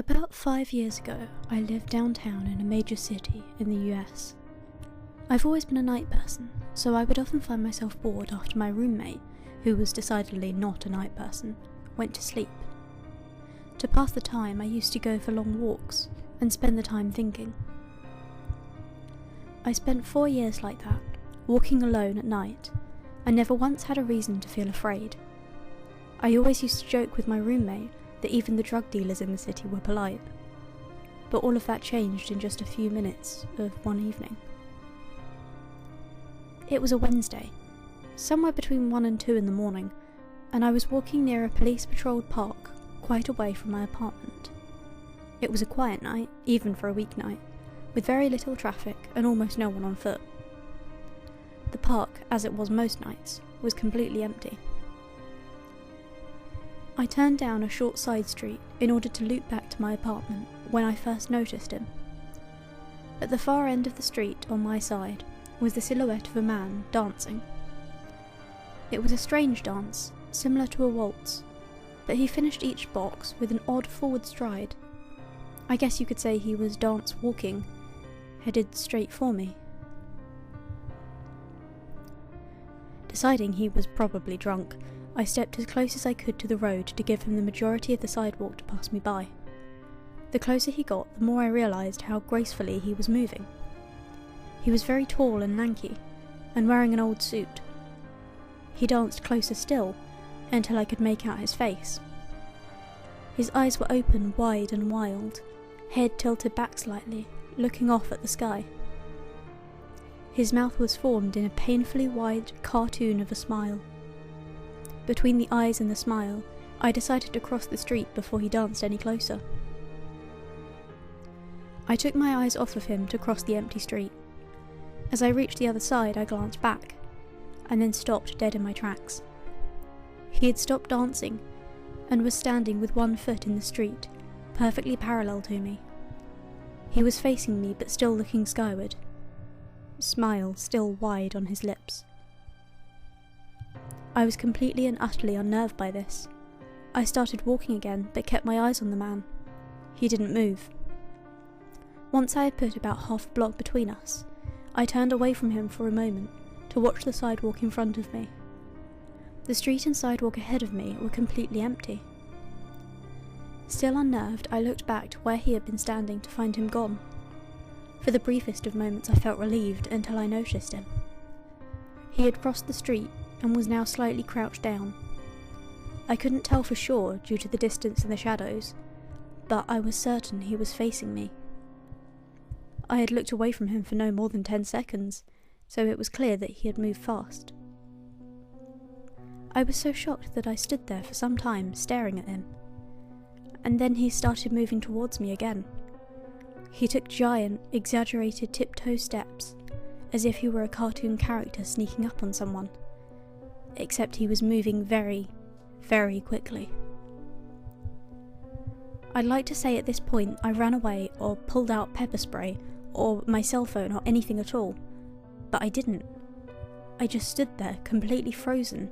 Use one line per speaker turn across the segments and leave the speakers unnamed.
About 5 years ago, I lived downtown in a major city in the US. I've always been a night person, so I would often find myself bored after my roommate, who was decidedly not a night person, went to sleep. To pass the time, I used to go for long walks and spend the time thinking. I spent 4 years like that, walking alone at night. I never once had a reason to feel afraid. I always used to joke with my roommate that even the drug dealers in the city were polite. But all of that changed in just a few minutes of one evening. It was a Wednesday, somewhere between 1 and 2 in the morning, and I was walking near a police-patrolled park, quite away from my apartment. It was a quiet night, even for a weeknight, with very little traffic and almost no one on foot. The park, as it was most nights, was completely empty. I turned down a short side street in order to loop back to my apartment when I first noticed him. At the far end of the street on my side was the silhouette of a man dancing. It was a strange dance, similar to a waltz, but he finished each box with an odd forward stride. I guess you could say he was dance walking, headed straight for me. Deciding he was probably drunk, I stepped as close as I could to the road to give him the majority of the sidewalk to pass me by. The closer he got, the more I realised how gracefully he was moving. He was very tall and lanky, and wearing an old suit. He danced closer still, until I could make out his face. His eyes were open, wide and wild, head tilted back slightly, looking off at the sky. His mouth was formed in a painfully wide cartoon of a smile. Between the eyes and the smile, I decided to cross the street before he danced any closer. I took my eyes off of him to cross the empty street. As I reached the other side, I glanced back, and then stopped dead in my tracks. He had stopped dancing, and was standing with one foot in the street, perfectly parallel to me. He was facing me but still looking skyward, smile still wide on his lips. I was completely and utterly unnerved by this. I started walking again, but kept my eyes on the man. He didn't move. Once I had put about half a block between us, I turned away from him for a moment to watch the sidewalk in front of me. The street and sidewalk ahead of me were completely empty. Still unnerved, I looked back to where he had been standing to find him gone. For the briefest of moments I felt relieved until I noticed him. He had crossed the street and was now slightly crouched down. I couldn't tell for sure due to the distance and the shadows, but I was certain he was facing me. I had looked away from him for no more than 10 seconds, so it was clear that he had moved fast. I was so shocked that I stood there for some time staring at him, and then he started moving towards me again. He took giant, exaggerated tiptoe steps, as if he were a cartoon character sneaking up on someone. Except he was moving very, very quickly. I'd like to say at this point I ran away or pulled out pepper spray or my cell phone or anything at all, but I didn't. I just stood there completely frozen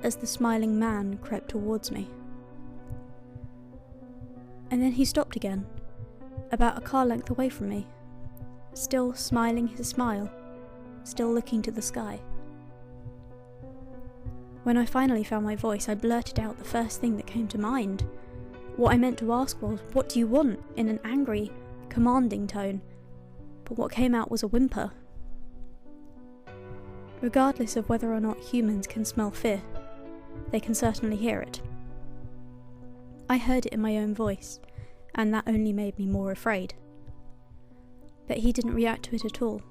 as the smiling man crept towards me. And then he stopped again, about a car length away from me, still smiling his smile, still looking to the sky. When I finally found my voice, I blurted out the first thing that came to mind. What I meant to ask was, "What do you want?" in an angry, commanding tone, but what came out was a whimper. Regardless of whether or not humans can smell fear, they can certainly hear it. I heard it in my own voice, and that only made me more afraid. But he didn't react to it at all.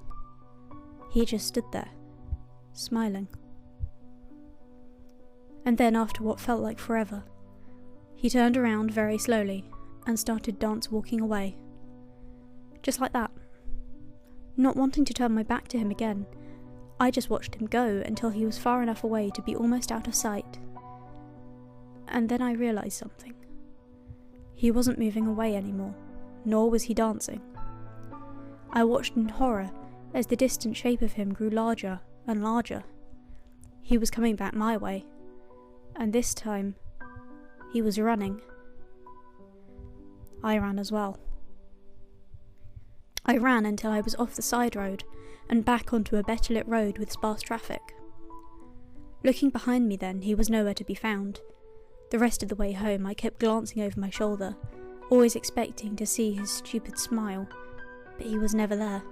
He just stood there, smiling. And then, after what felt like forever, he turned around very slowly and started dance walking away. Just like that. Not wanting to turn my back to him again, I just watched him go until he was far enough away to be almost out of sight. And then I realised something. He wasn't moving away anymore, nor was he dancing. I watched in horror as the distant shape of him grew larger and larger. He was coming back my way, and this time, he was running. I ran as well. I ran until I was off the side road and back onto a better lit road with sparse traffic. Looking behind me then, he was nowhere to be found. The rest of the way home I kept glancing over my shoulder, always expecting to see his stupid smile, but he was never there.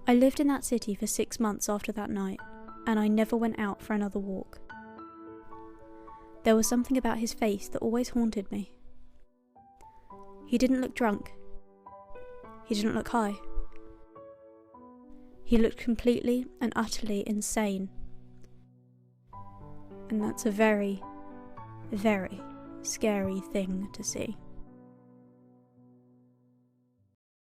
I lived in that city for 6 months after that night, and I never went out for another walk. There was something about his face that always haunted me. He didn't look drunk. He didn't look high. He looked completely and utterly insane. And that's a very, very scary thing to see.